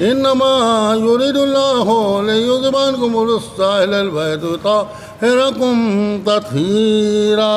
इन्नमा युरिदुल्लाहु लियुज़हिबअनकुमुर रिज्सा अहलल बैत व युतahhirakum तत्हीरा।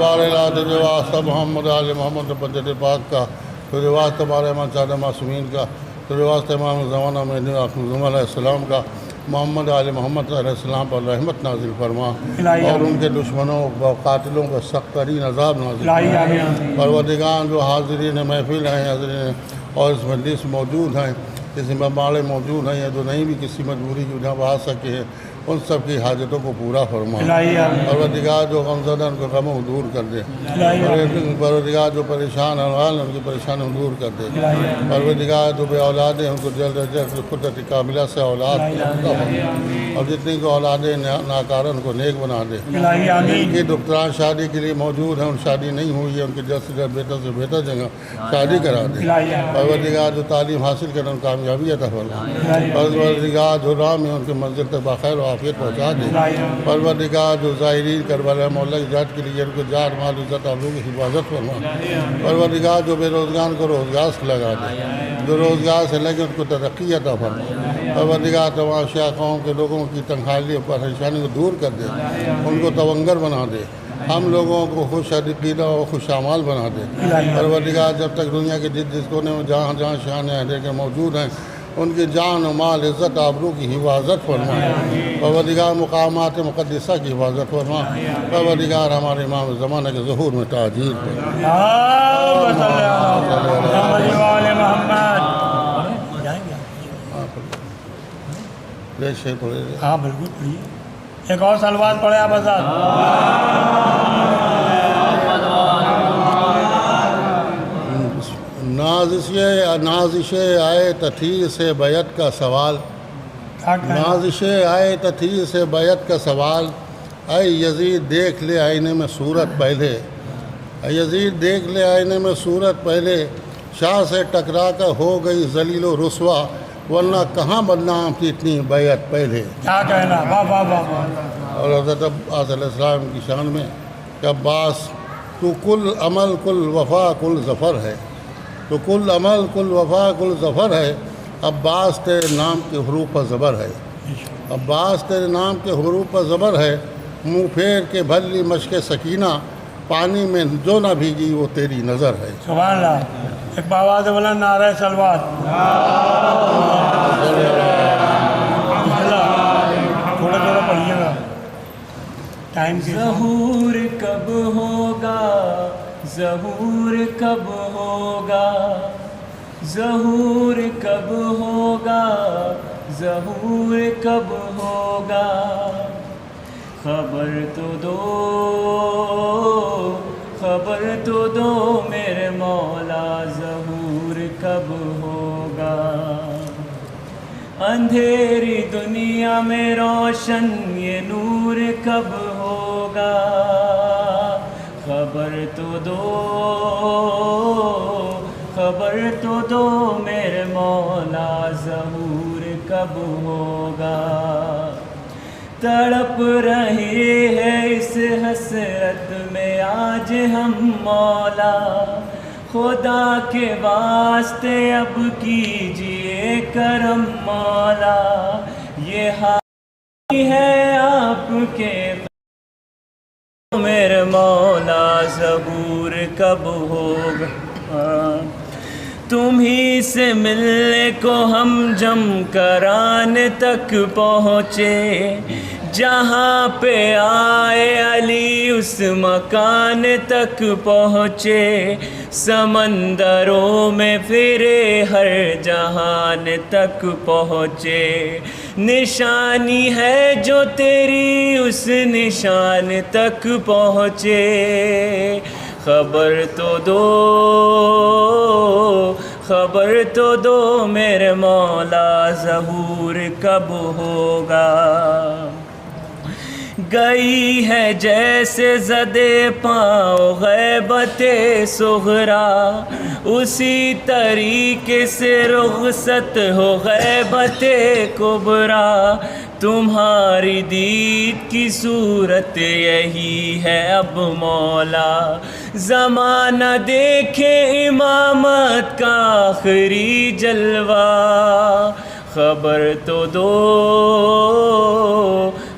बार इलाज वास्ता मोहम्मद आल मोहम्मद पंजत पाक का तो वास्ता हमारे इमाम चादा मासूमीन का तो वास्ता इमाम ज़माना में अलैहिस्सलाम का मोहम्मद आल मोहम्मद अलैहिस्सलाम पर रहमत नाजिल फरमा और उनके दुश्मनों व कातिलों का सख्त तरीन अज़ाब नाजिल फरमा। परवरदिगार जो हाज़रीन महफिल हैं हाज़रीन और इस मजलिस मौजूद हैं किसी ममाले मौजूद हैं या जो नहीं भी किसी मजबूरी की वजह आ सके हैं उन सब की हाजतों को पूरा फरमा। परवरदिगार जो गमज़दा उनको गम दूर कर दे। परवरदिगार जो परेशान हाल उनकी परेशानी दूर कर दे। परवरदिगार जो बे औलादे उनको जल्द अज जल्द कुदरत कामिला से औलाद और जितनी को औलादे नाकार उनको नेक बना दे। जिनकी दुख्तरान शादी के लिए मौजूद हैं उन शादी नहीं हुई है उनके जल्द से जल्द बेहतर जगह शादी करा दे। परवरदिगार जो तालीम हासिल करें उन कामयाबी अता फरमा। परवरदिगार जो राम है उनके मंजिल तक बाखैर आफियत पहुँचा दे। परवरदिगार जो ज़ाहिरीन करबला मौला की जात के लिए उनको जात माल इज़्ज़त आबरू की हिफाजत फरमा। परवरदिगार जो बेरोज़गार को रोज़गार से लगा दे जो रोज़गार से लगे उनको तरक्की अता फरमा। परवरदिगार तमाम शाह कौम के लोगों की तंगहाली और परेशानी को दूर कर दे उनको तवंगर बना दे हम लोगों को खुश अकीदा और खुश अमाल बना दे। परवरदिगार जब तक दुनिया के जिस कोने में जहाँ जहाँ शान अहले के मौजूद हैं उनकी जान और माल इज़्ज़त आबरू की हिफाजत फरमा। परवरदिगार मुकामात मुक़द्दसा की हिफाजत फरमा। परवरदिगार हमारे इमाम ज़माना के ज़हूर में ताजीर हाँ बिल्कुल पढ़िए एक और सलवात पढ़े आप आज़ाद। नाजिश आए तथीर से बैत का सवाल नाजिश आए तथीर से बैत का सवाल ऐ यजीद देख ले आईने में सूरत पहले ऐ यजीद देख ले आईने में सूरत पहले शाह से टकरा कर हो गई जलील व रुस्वा वरना कहाँ बदनाम थी इतनी बैत पहले। क्या कहना वाह वाह वाह। और हज़रत अब्बास अलैहिस्सलाम की शान में कि अब्बास तू कुल अमल कुल वफ़ा कुल ज़फ़र है तो कुल अमल कुल वफ़ा कुल ज़फ़र है। अब्बास तेरे नाम के हरूफ पर ज़बर है अब्बास तेरे नाम के हरूफ पर ज़बर है। मुँह फेर के भली मशक़ सकीना पानी में जो ना भीगी वो तेरी नज़र है। सुभान अल्लाह। एक बाबा बोला नारे सलवात थोड़ा थोड़ा पढ़िएगा टाइम के। ज़हूर कब होगा ज़हूर कब होगा ज़हूर कब होगा, ज़हूर कब होगा, खबर तो दो, खबर तो दो मेरे मौला, ज़हूर कब होगा। अंधेरी दुनिया में रोशन ये नूर कब होगा, खबर तो दो, खबर तो दो मेरे मौला, ज़हूर कब होगा। तड़प रहे हैं इस हसरत में आज हम मौला, खुदा के वास्ते अब कीजिए करम मौला, ये हाल है आपके मेरे मौला, ज़हूर कब होगा। तुम्ही से मिलने को हम जम कराने तक पहुँचे, जहाँ पे आए अली उस मकान तक पहुँचे, समंदरों में फिरे हर जहान तक पहुँचे। निशानी है जो तेरी उस निशान तक पहुँचे, खबर तो दो, खबर तो दो मेरे मौला, ज़हूर कब होगा। गई है जैसे ज़दे पाँव ग़ैबते सुग़रा, उसी तरीके से रुख़सत हो ग़ैबते कुबरा। तुम्हारी दीद की सूरत यही है अब मौला, ज़माना देखे इमामत का आखिरी जलवा, खबर तो दो,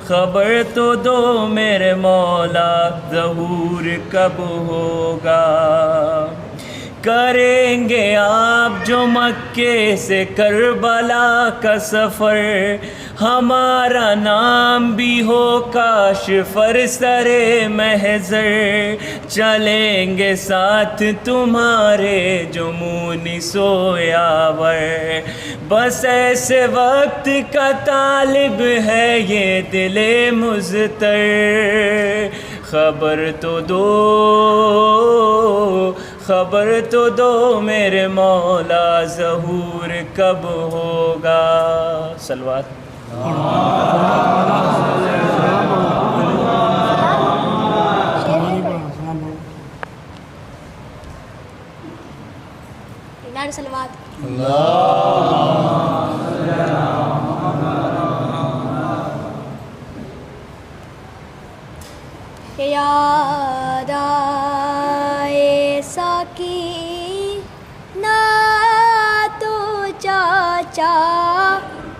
खबर तो दो मेरे मौला, ज़हूर कब होगा। करेंगे आप जो मक्के से करबला का सफ़र, हमारा नाम भी हो काशिफ़र सरे महज़र, चलेंगे साथ तुम्हारे जुमूनी सोयावर। बस ऐसे वक्त का तालिब है ये दिले मुज़तर, खबर तो दो, खबर तो दो मेरे मौला, ज़हूर कब होगा। सलवात। सलवात। याद आए सकीना तो चाचा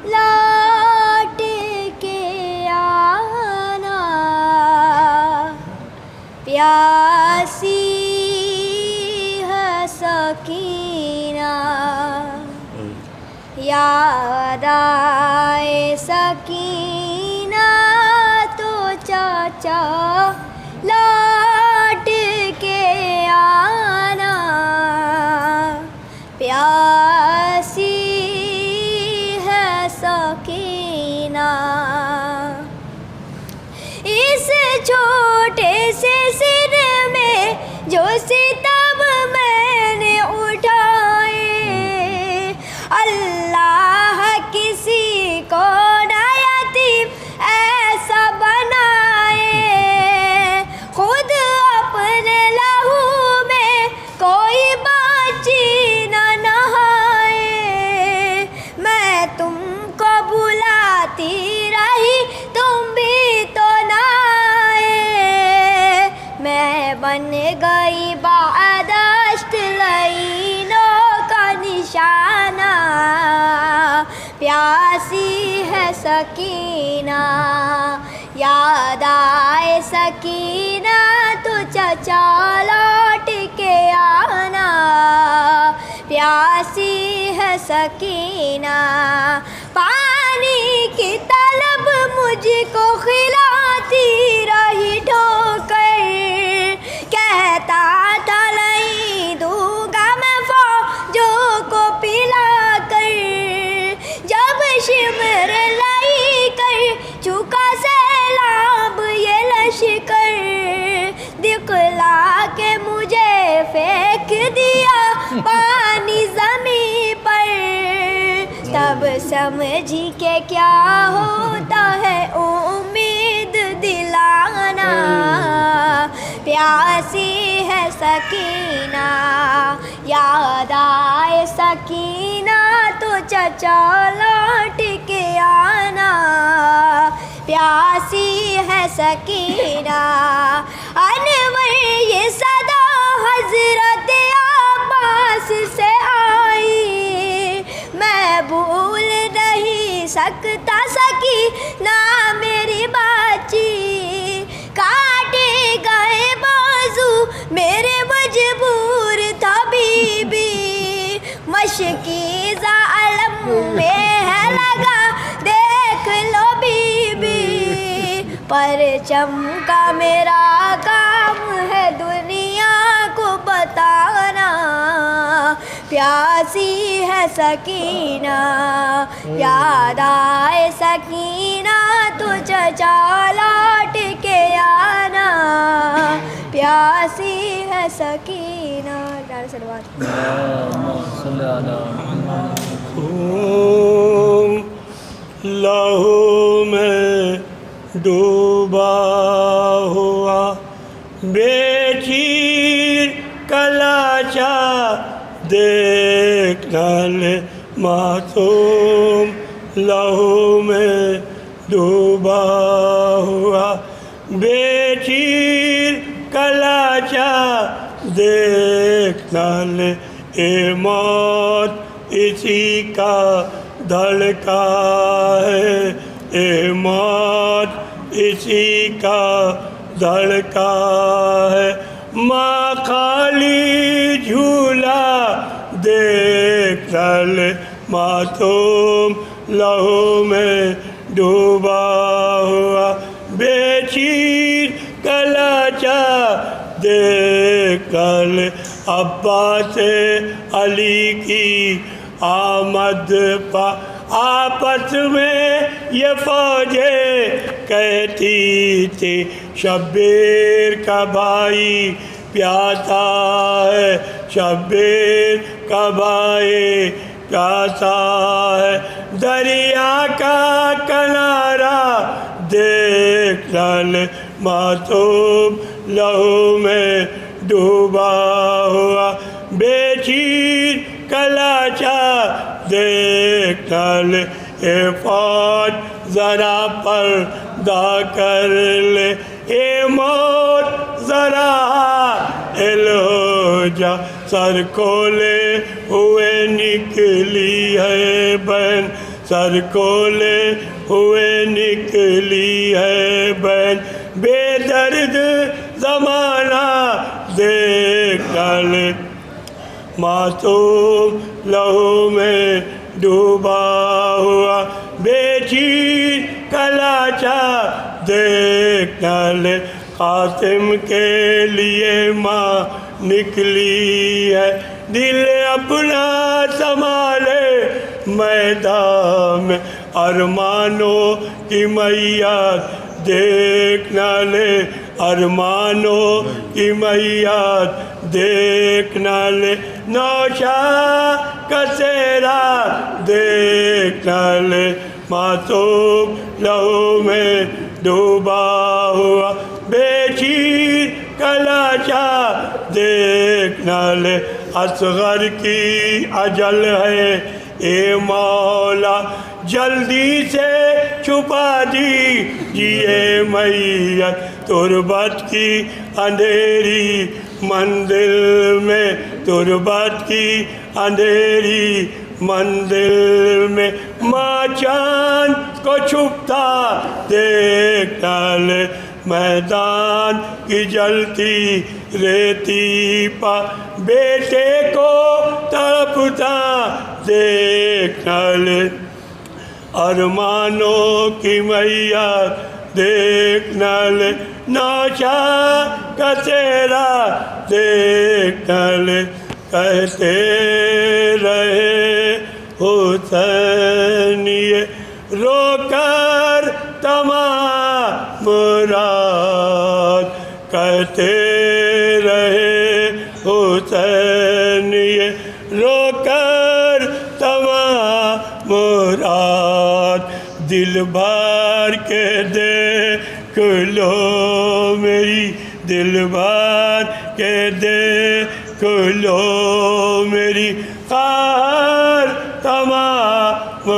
लौट के आना, प्यासी है सकीना। याद आए सकीना तो चाचा लौट के आना, प्यासी है सकीना। इस छोटे से सिर में जो सितम मैंने उठाए, अल्लाह किसी को ना यतीम ऐसा बनाए, खुद अपने लहू में कोई बाची न नहाए। मैं तुमको बुलाती रही तुम भी तो ना आए, मैं बन गई बादश्त लईनों का निशाना, प्यासी है सकीना। याद आए सकीना तो चचा लौट के आना, प्यासी है सकीना। पानी की तलब मुझको खिलाती रही ठोकर, कहता था नहीं दूंगा मैं फौजों को समझी के क्या होता है उम्मीद दिलाना, प्यासी है सकीना, याद आए सकीना तो चचा लौट के आना, प्यासी है सकीना। अनवर ये सदा हजरत अब्बास से आई, मैं भूल नहीं सकता सकीना मेरी बाची, काटे गए बाजू मेरे मजबूर था बीबी, मशकी ज़ालम में है लगा देख लो बीबी, परचम का मेरा काम है दुनिया को बताना, प्यासी है सकीना, याद आए सकीना तो चचा लौट के आना, प्यासी है सकीना। लहू में डूबा हुआ बेचीर कलाचा देख ले मासूम, लहू में डूबा हुआ बेचीर कलाचा देख ले, ए मौत इसी का धड़का है, ए मौत इसी का धड़का है, माँ खाली झूला देख ले मासूम, लहू में डूबा हुआ बेचीर कलाचा देख ले, अब्बास अली की आमद पा आपस में ये फौजें कहती थी, शब्बीर का भाई प्यासा है, शब्बीर का भाई प्यासा है, दरिया का किनारा देख ले मासूम, लहू में डूबा हुआ बेचीर कलाचा देख ले, ए फौज जरा पर्दा कर ले, ए मौत जरा हिल हो जा, सर खोले हुए निकली है बहन, सर खोले हुए निकली है बहन, बेदर्द ज़माना देख ले मासूम, लहू में डूबा हुआ बेचीर कलाचा देख ले, कासिम के लिए माँ निकली है, दिल अपना संभाले मैदान में, अरमानों की मैया देख ले, अरमानों की मैया देख ले, नौशा का सेरा देख ले मासूम, लहू में डूबा हुआ बेचीर कलाचा देख ले, असगर की अजल है ए मौला, जल्दी से छुपा दीजिए मैयत तुरबत की अंधेरी मंदिर में, तुरबत की अंधेरी मंदिर में, माँ चाँद को छुपता देख ले, मैदान की जलती रेती पा बेटे को तड़पता देख ले, अरमानों की मैया देख ले, नौशा का तेरा देख ले, कहते रहे हुसैन ये रोकर तमाम रात, कहते रहे हुसैन ये रोकर तमाम रात। दिल भर के देख लो मेरी दिल भर के देख लो मेरी कार तमाम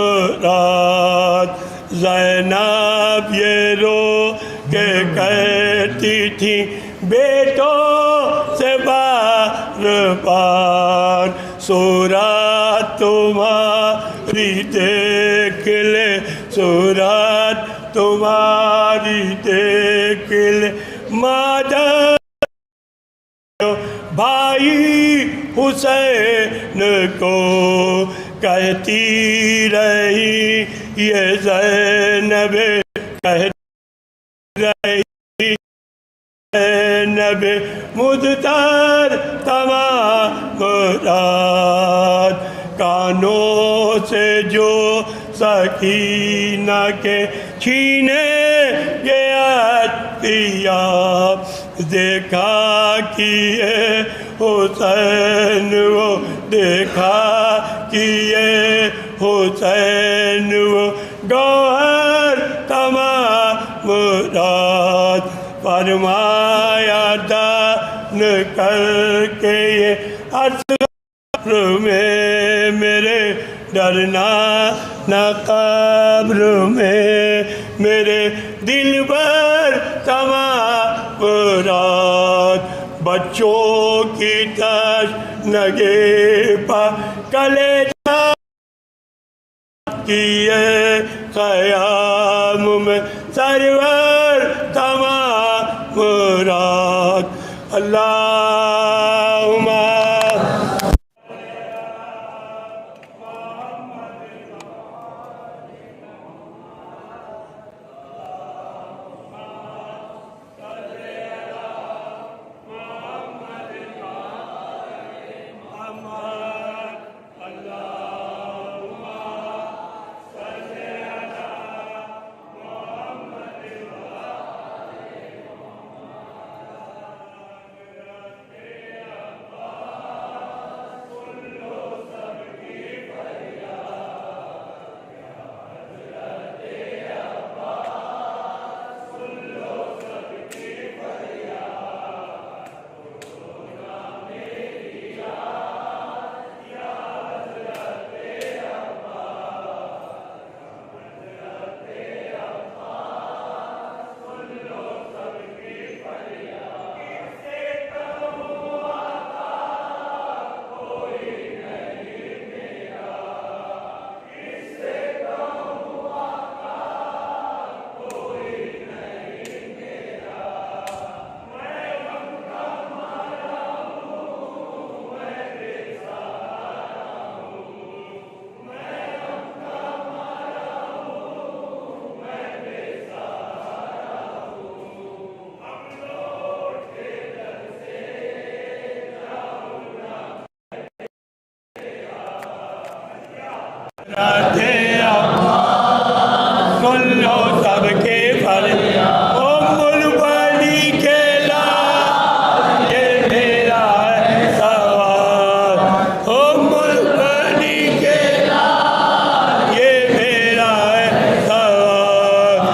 रात ज़ैनब ये रो के कहती थी बेटों से बार बार सूरत तुम्हारी देख ले सूरत तुम्हारी देख ले मादर भाई हुसैन को कहती रही ये ज़ैनब कह रही ज़ैनब मुदतर तमाम रात कानों से जो सकीना के छीने गया देखा कि ये हुसैन वो देखा कि ये हुसैन वो गौहर तमाम रात फरमाया दान करके ये अस्र में मेरे डरना न कब्र में मेरे दिल पर तमाम रात बच्चों की तशनगी पर कलेजा किए क़याम में सरवर तमाम रात अल्लाहुम्मा राधे कुल्लो सबके फल ओ मुलबड़ी खेला ये मेरा है सवाल ओ मुलबड़ी खेला ये मेरा है सवाल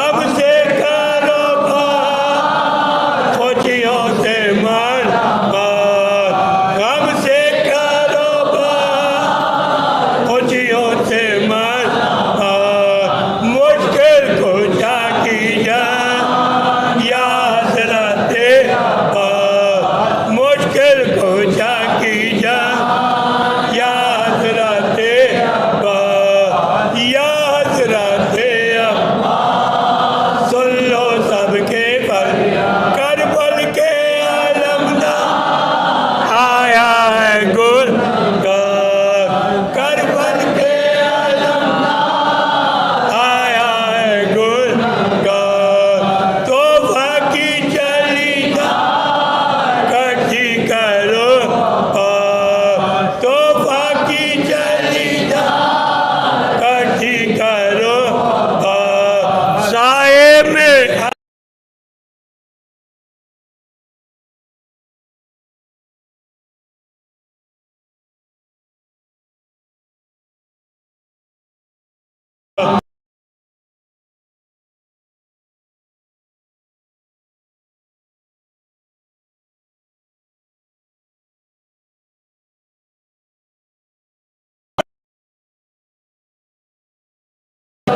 अब से करो बात खुशियों से मन अब से करो बात खुशियों से मन मुश्किल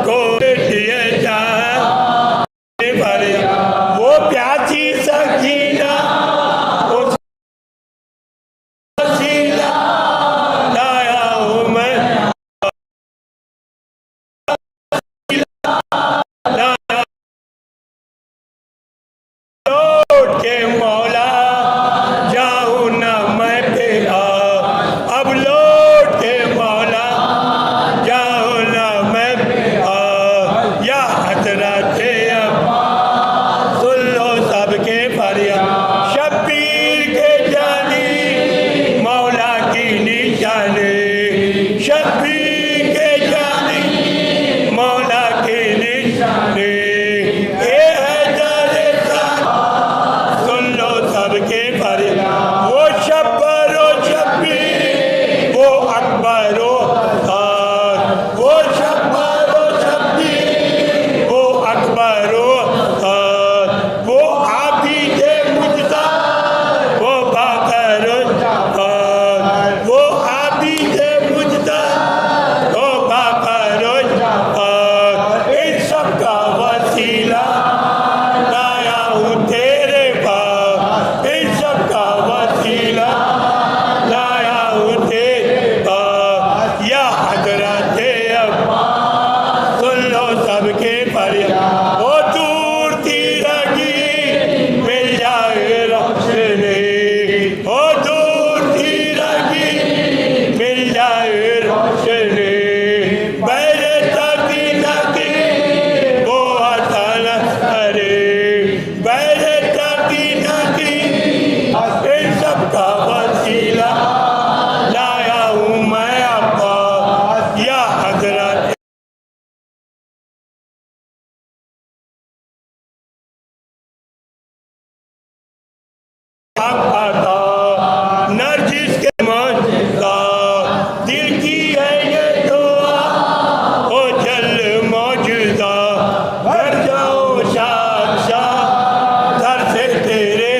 को दिए जाए भरिया वो प्यासी सकीना उस वसीला लाया हूँ मैं लौट के मौला जाऊँ ना मैं तेरा अब लौट के मौला जाऊँ ना मैं तेरा या हजरत अब सुन लो सबके फरियाद शब्बीर के जानी मौला की निशानी शब्बीर के जानी मौला की निशानी सुन लो सबके फरियाद वो शब्बर ओ शब्बीर वो अकबर ओ खान वो शब्बर ओ शब्बीर वो अकबर ओ खान वो आबिद मुजदा वो बाकर खान वो आबिद मुजदा वो बाकर खान इन सब का वसीला लाया हूँ तेरे पास इन सब का वसीला लाया हूँ तेरे पास या हजरत अब सुन लो सबके फरियाद वो दूर तीरगी मिल जाए रोशनी वो दूर तीरगी मिल जाए रोशनी बैरे तकी तकी वो हसन अरे बैरे तकी तकी इन सब का वसीला लाया हूँ मैं अब्बास या हजरत नरजिस के मौजूदा दिल की है ये दुआ ओ जल मौजूदा घर जाओ शाह दर से तेरे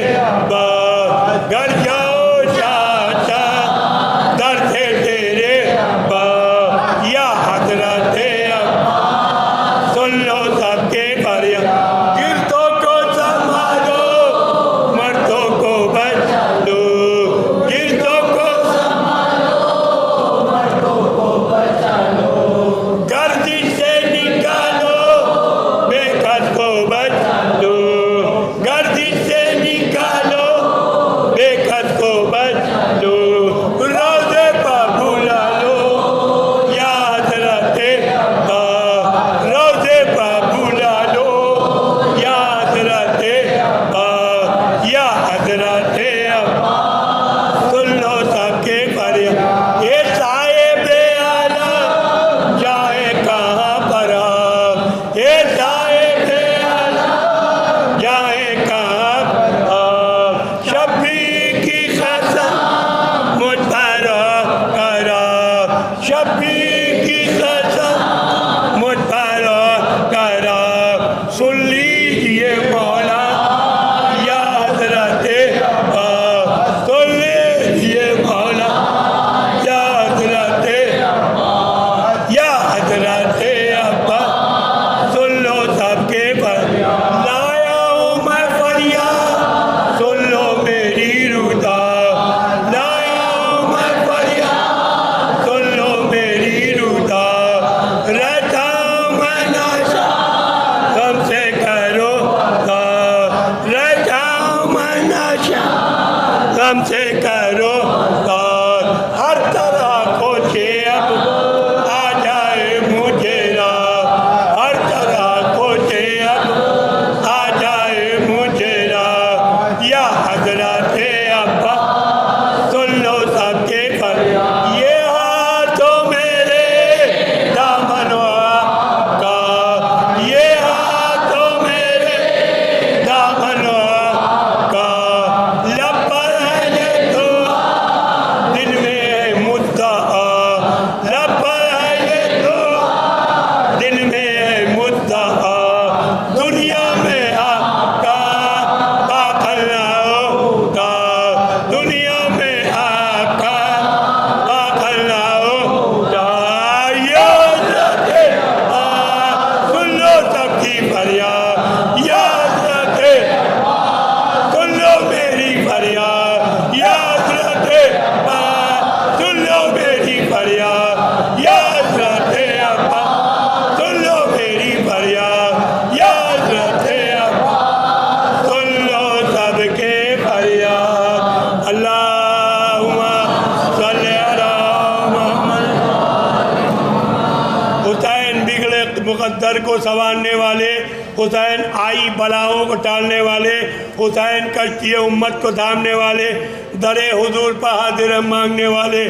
बाप घर जाओ शाह दर से तेरे बाप या हजरत अब सुन लो सबके फरियाद गिरतों को संभालो मर्दों को बचा लो गिरतों को गर्दिश से निकालो बेकस को बचा लो गर्दिश से निकालो बेकस को बचा लो रोज़े पर बुला लो या हजरत रोज़े पर बुला लो या हजरत या हजरत सुन लो सबके फरियाद ये साहिब आला जाए कहाँ पर आप ये साहिब आला जाए कहाँ पर आप शब्बीर की कसम मुझ पर करा शब्बीर की कसम मुझ पर करा सुन लीजिए मौला या हजरत सुन लीजिए मौला या हजरत या हजरत अब्बा सुन लो सबके फरियाद लाया हूँ मैं फरियाद सुन लो मेरी रुदा लाया हूँ मैं फरियाद सुन लो मेरी रुदा रहता हूँ मैं नाशा सबसे को संवारने वाले, हुसैन आई बलाओं को टालने वाले, हुसैन कश्ती उम्मत को थामने वाले, दरे हुजूर पर हाजिर मांगने वाले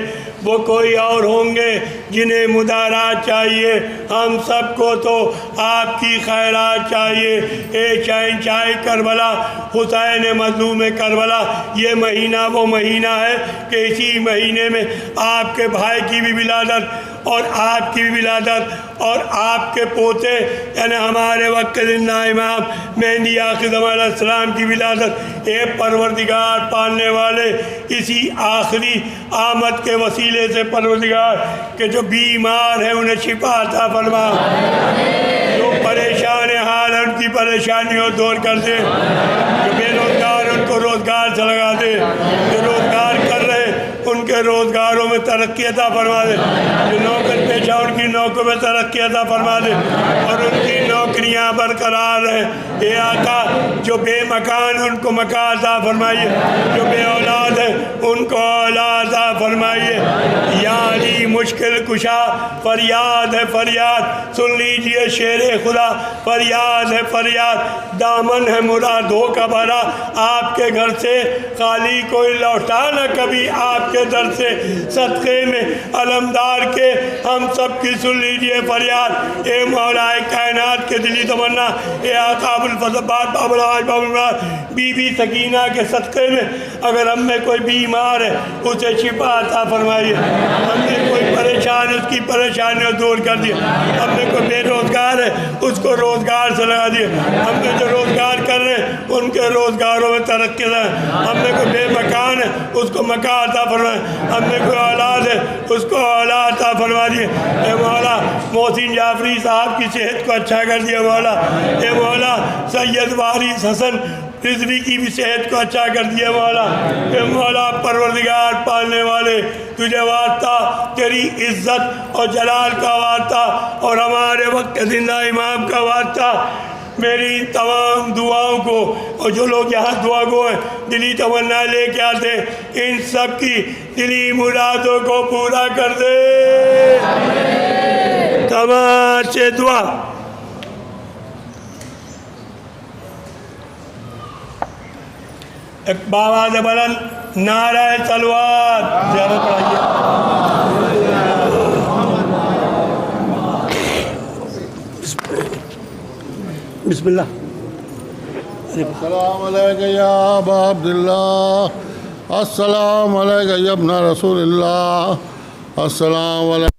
वो कोई और होंगे जिन्हें मुदारात चाहिए। हम सबको तो आपकी खैरात चाहिए। ए शहंशाह करबला, हुसैन मज़लूम करबला, ये महीना वो महीना है कि इसी महीने में आपके भाई की भी विलादत और आपकी भी विलादत और आपके पोते यानी हमारे वक्त जिंदा इमाम मेहदी आखिर अलैहिस्सलाम की विलादत। ए परवरदिगार पालने वाले, इसी आखिरी आमद के वसीले से परवरदिगार के जो बीमार हैं उन्हें शिफा अता फरमा, जो परेशान हाल है उनकी परेशानियों दूर कर दे, जो बेरोजगार उनको रोजगार से लगा दे, जो रोजगार कर रहे उनके रोजगारों में तरक्की अता फरमा दे, जो नौकर पेशा उनकी नौकरी में तरक्की अता फरमा दे और उनकी नौकरियां बरकरार रहें। ये आका जो बेमकान उनको मकान अता फरमाइए, जो बे औलाद है उनको औलाद अता फरमाइए। या अली मुश्किल कुशा फरियाद है फरियाद, सुन लीजिए शेर खुदा फरियाद है फरियाद, दामन है मुरादों का भरा, आपके घर से खाली कोई लौटा न कभी आपके दर से, सदक़े में अलमदार के हम सब की सुन लीजिए फरियाद। ए मौलाए कायनात के दिली तमन्ना, ए आकाबुल फज़बात बाबुल आज बाबुल बीबी सकीना के सदक़े में अगर हम में कोई बीमार है उसे शिफा अता फरमाइए, हमने कोई परेशान है उसकी परेशानियों दूर कर दिए, हमने कोई बेरोज़गार है उसको रोज़गार से लगा दिए, हमने जो रोज़गार कर रहे हैं उनके रोज़गारों में तरक्की है, हमने कोई बेमकान है उसको मकान अता फरमाए, हमने कोई औलाद है उसको औलाद अता फरमा दिए। ए मौला मोहसिन जाफरी साहब की सेहत को अच्छा कर दिया मौला, ए मौला सैयद वारिस हसन रिजवी की भी सेहत को अच्छा कर दिया मौला। ए मौला परवरदिगार पालने वाले, तुझे वास्ता तेरी इज्जत और जलाल का वास्ता और हमारे वक्त जिंदा इमाम का वास्ता, मेरी तमाम दुआओं को और जो लोग यहाँ दुआ गो हैं दिली तमन्ना लेके आते इन सब की दिली मुरादों को पूरा कर दे। तमाम से दुआ एक बाबा से बुलंद नारा तलवार ज़्यादा पढ़ाइए। बिस्मिल्लाह। अस्सलाम अलैका या अबा अब्दुल्लाह, अस्सलाम अलैका या इब्न रसूलिल्लाह, अस्सलाम अलैका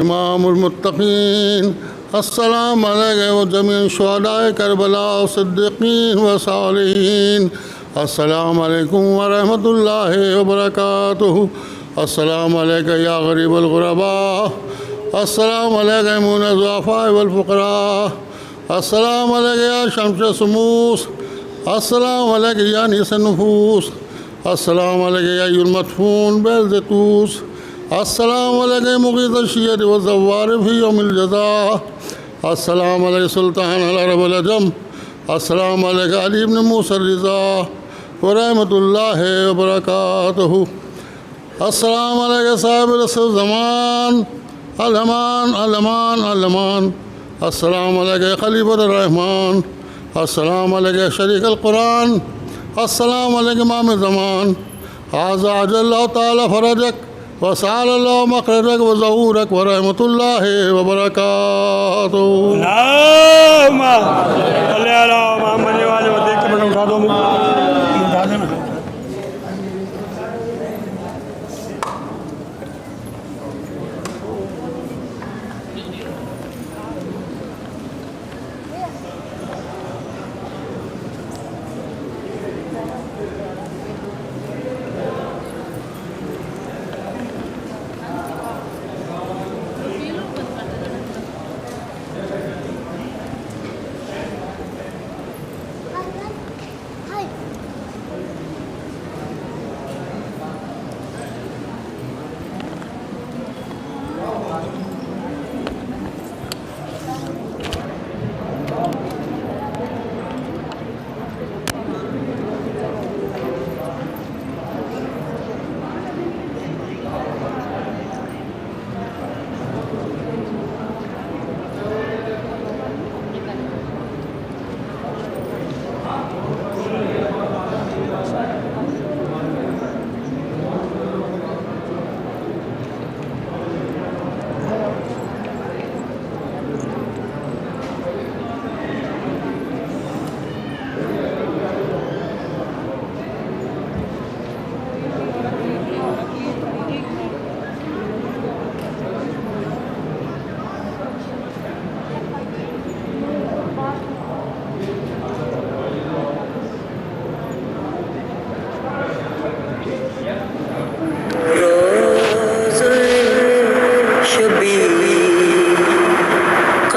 इमामुल मुत्तकीन, अस्सलाम अलैका व जमीअ शुहदाए करबला व सिद्दीकीन व सालिहीन, अस्सलाम अलैकुम व रहमतुल्लाहि व बरकातुहू, अस्सलाम अलैका या गरीबल गुरबा, अस्सलाम अलैका मुन ज़ुअफ़ा वल फ़ुक़रा, अस्सलाम अलैका या शम्स सुमूस, अस्सलाम अलैका या नीस नुफूस, अस्सलाम अलैका या अय्युल मदफ़ून बिल-ज़तूस, अस्सलाम अलैका मुग़ीथ अश-शिय्अति व ज़व्वार फ़ी यौमिल जज़ा, अस्सलाम अलैका सुल्तान अल-अरब वल अजम, अस्सलाम अलैका अली इब्न मूसा रिज़ा व रहमतुल्लाहि व बरकातुहू, अस्सलाम अलैका साहिब रसूल ज़मान अलमान अलमान अलमान, अस्सलाम अलैका खलीफतुर रहमान, अस्सलाम अलैका शरीक अल कुरान, अस्सलाम अलैका इमाम ज़मान, हाज़ा अजल्लाहु ताला फ़रजक व सअलल्लाहु मख़रजक व ज़हूरक व रहमतुल्लाहि व बरकातुहू। अल्लाहुम्मा सल्ली अला मुहम्मद वाले व देख के उठा दो, उठा देना।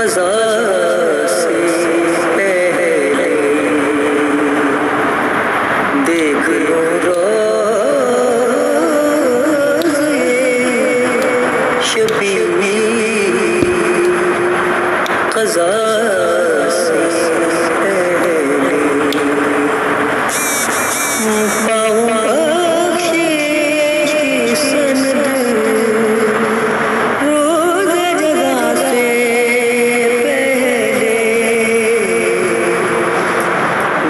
क़ज़ा से पहले देख लो रोज़े शबीर क़ज़ा से पहले पाऊं बख्शिश की सनद रोज़े जज़ा से पहले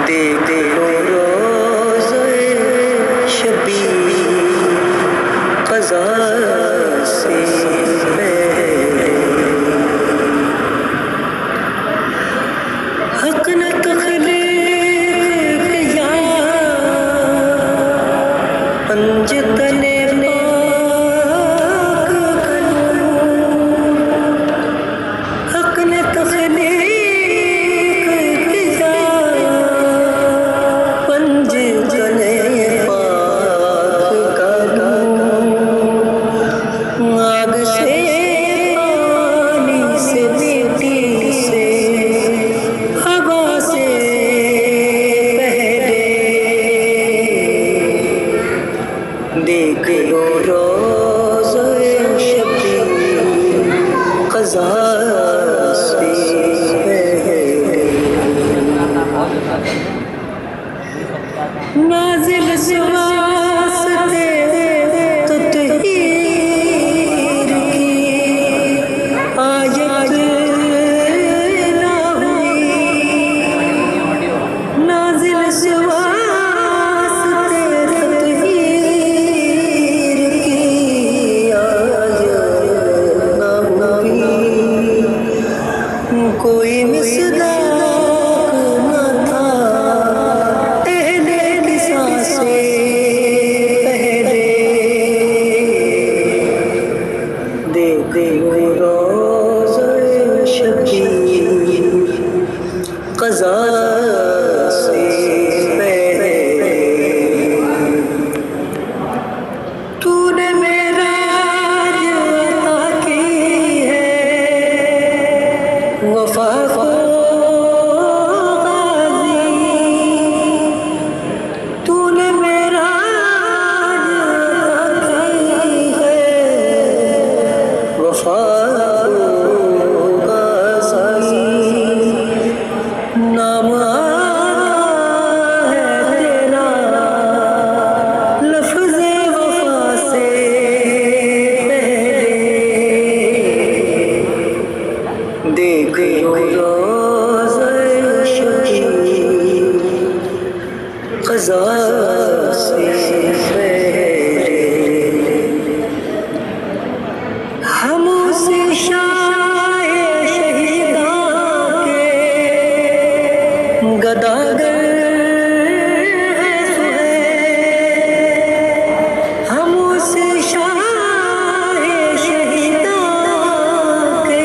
देख लो रोज़े शबीर क़ज़ा से पहले हक़ न तख़लीक़ या पंजतने पाक करूं हक़ न तख़लीक़ या पंजतने पाक करूं आग से पानी से मिट्टी से हवा से पहले देख लो रोज़े शबीर क़ज़ा से पहले नाज़िल से वास्ते तत्हीर की आयत ना हुई नाज़िल से वास्ते तत्हीर की आयत ना हुई कोई मिसदाक न था पहले किसा से पहले देख लो रोज़े शबीर क़ज़ा से पहले तूने मेराज अता की है वफ़ा को गाज़ी तूने मेराज अता की है वफ़ा को गाज़ी नाम आता है तेरा लफ्ज़े वफ़ा से पहले देख लो रोज़े शबीर क़ज़ा से पहले हम उसी शाए शहीदा के गदागर हैं सुहैल हम उसी शाए शहीदा के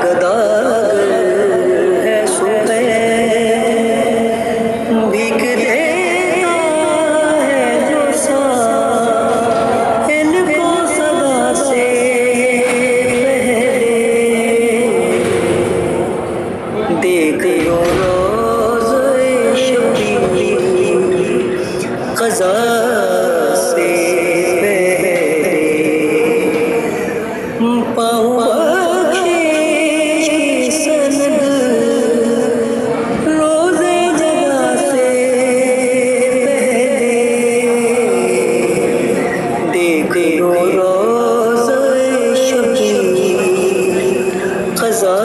गदागर हैं सुहैल भीख देता है जो सा इनको सदा से पहले देख लो रोज़े शबीर क़ज़ा से पहले पाऊं बख्शिश की सनद रोज़े जज़ा से पहले देख लो रोज़े शबीर क़ज़ा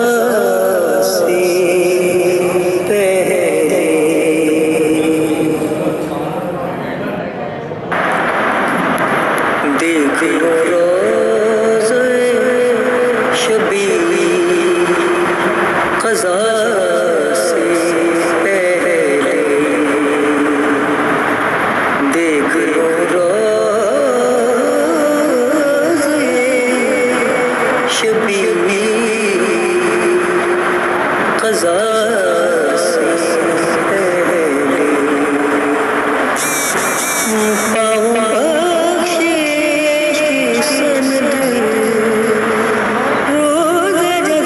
से पहले देख लो रोज़े शबीर क़ज़ा से पहले देख लो रोज़े शबीर क़ज़ा से पहले पाऊं बख्शिश की सनद रोज़े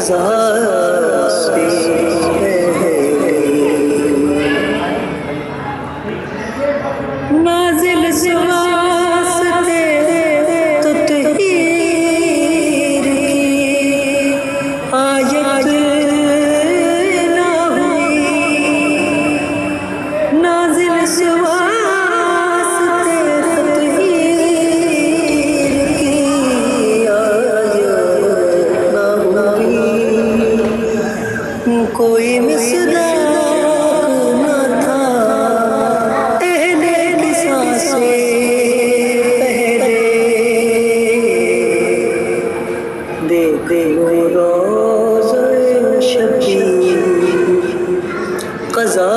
क़ज़ा से नाज़िल से वास्ते तो तहीर की आयत ना हुई नाज़िल से वास्ते तो तहीर की आयत ना हुई कोई मिसदाक न था अहले किसा से पहले देखे रोज़े शबीर क़ज़ा